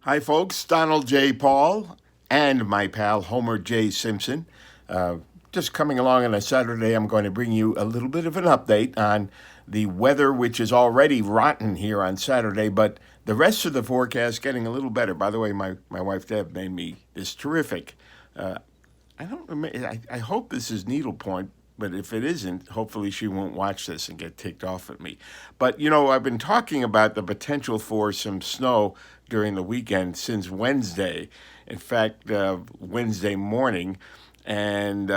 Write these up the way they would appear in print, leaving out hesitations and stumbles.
Hi, folks. Donald J. Paul and my pal Homer J. Simpson. Uh, just coming along on a Saturday, I'm going to bring you a little bit of an update on the weather, which is already rotten here on Saturday, but the rest of the forecast getting a little better. By the way, my wife Deb made me this terrific. Uh, I don't remember. I hope this is needlepoint, but if it isn't, hopefully she won't watch this and get ticked off at me. But I've been talking about the potential for some snow during the weekend since Wednesday. In fact, Wednesday morning, and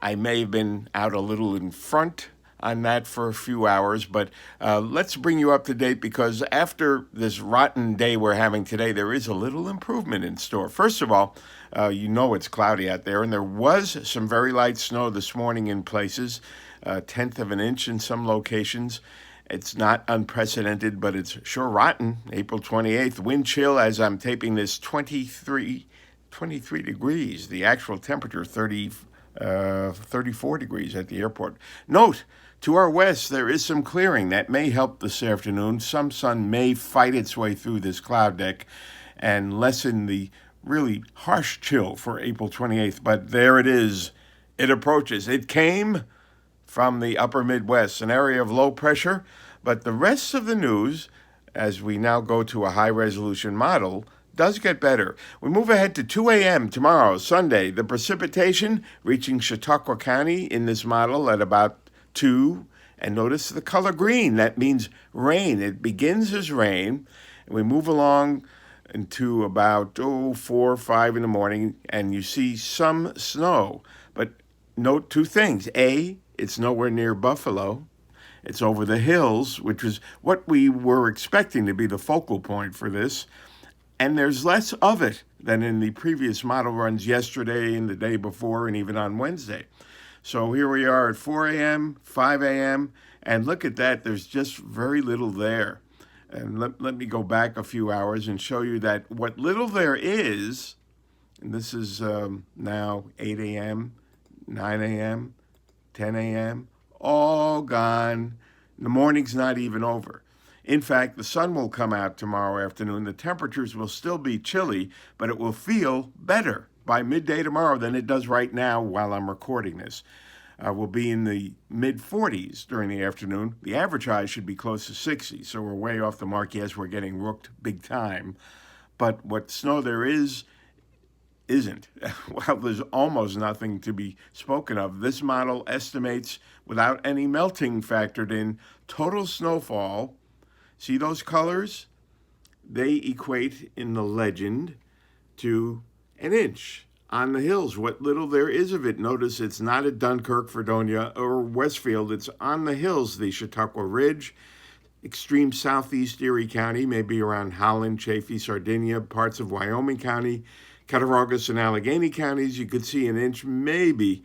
I may have been out a little in front on that for a few hours, but let's bring you up to date because after this rotten day we're having today, there is a little improvement in store. First of all, it's cloudy out there, and there was some very light snow this morning in places, a tenth of an inch in some locations. It's not unprecedented, but it's sure rotten. April 28th, wind chill as I'm taping this 23 degrees. The actual temperature 34 degrees at the airport. Note, to our west, there is some clearing that may help this afternoon. Some sun may fight its way through this cloud deck and lessen the really harsh chill for April 28th. But there it is. It approaches. It came from the upper Midwest, an area of low pressure. But the rest of the news, as we now go to a high resolution model, does get better. We move ahead to 2 a.m. tomorrow, Sunday. The precipitation reaching Chautauqua County in this model at about 2. And notice the color green. That means rain. It begins as rain. And we move along into about 4 or 5 in the morning, and you see some snow. But note two things. A, it's nowhere near Buffalo. It's over the hills, which is what we were expecting to be the focal point for this. And there's less of it than in the previous model runs yesterday and the day before and even on Wednesday. So here we are at 4 a.m., 5 a.m., and look at that. There's just very little there. And let me go back a few hours and show you that what little there is, and this is now 8 a.m., 9 a.m., 10 a.m., all gone. The morning's not even over. In fact, the sun will come out tomorrow afternoon. The temperatures will still be chilly, but it will feel better by midday tomorrow than it does right now while I'm recording this. We'll be in the mid-40s during the afternoon. The average high should be close to 60, so we're way off the mark. Yes, we're getting rooked big time. But what snow there isn't. Well, there's almost nothing to be spoken of. This model estimates, without any melting factored in, total snowfall. See those colors? They equate in the legend to an inch on the hills. What little there is of it, notice it's not at Dunkirk, Fredonia, or Westfield. It's on the hills, the Chautauqua Ridge, extreme southeast Erie County, maybe around Holland, Chaffee, Sardinia, parts of Wyoming County, Cattaraugus and Allegheny counties. You could see an inch, maybe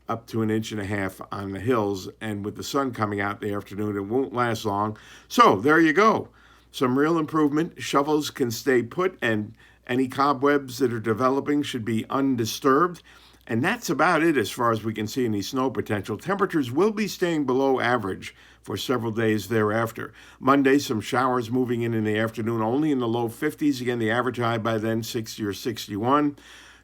up to an inch and a half on the hills. And with the sun coming out in the afternoon, it won't last long. So there you go. Some real improvement. Shovels can stay put, and any cobwebs that are developing should be undisturbed. And that's about it as far as we can see any snow potential. Temperatures will be staying below average for several days thereafter. Monday, some showers moving in the afternoon, only in the low 50s. Again, the average high by then 60 or 61.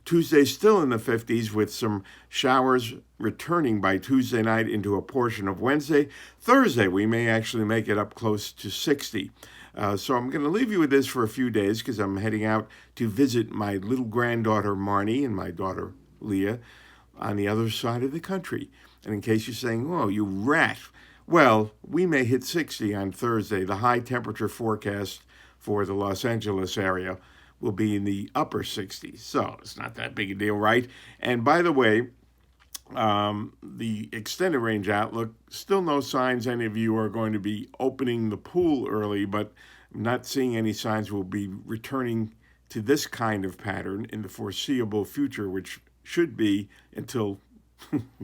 Tuesday still in the 50s with some showers returning by Tuesday night into a portion of Wednesday. Thursday, we may actually make it up close to 60. So I'm going to leave you with this for a few days because I'm heading out to visit my little granddaughter Marnie and my daughter Leah on the other side of the country. And in case you're saying, oh, you rat, well, we may hit 60 on Thursday. The high temperature forecast for the Los Angeles area will be in the upper 60s. So it's not that big a deal, right? And by the way, the extended range outlook, still no signs any of you are going to be opening the pool early, but I'm not seeing any signs we'll be returning to this kind of pattern in the foreseeable future, which should be until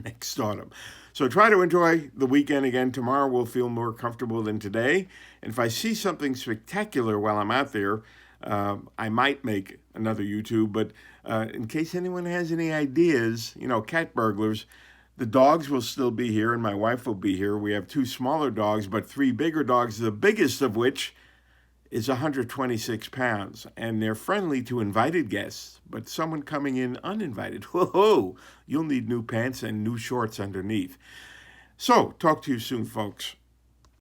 next autumn. So try to enjoy the weekend again. Tomorrow we'll feel more comfortable than today. And if I see something spectacular while I'm out there, I might make another YouTube. But in case anyone has any ideas, cat burglars, the dogs will still be here and my wife will be here. We have 2 smaller dogs, but 3 bigger dogs, the biggest of which is 126 pounds, and they're friendly to invited guests, but someone coming in uninvited, whoa, you'll need new pants and new shorts underneath. So, talk to you soon, folks.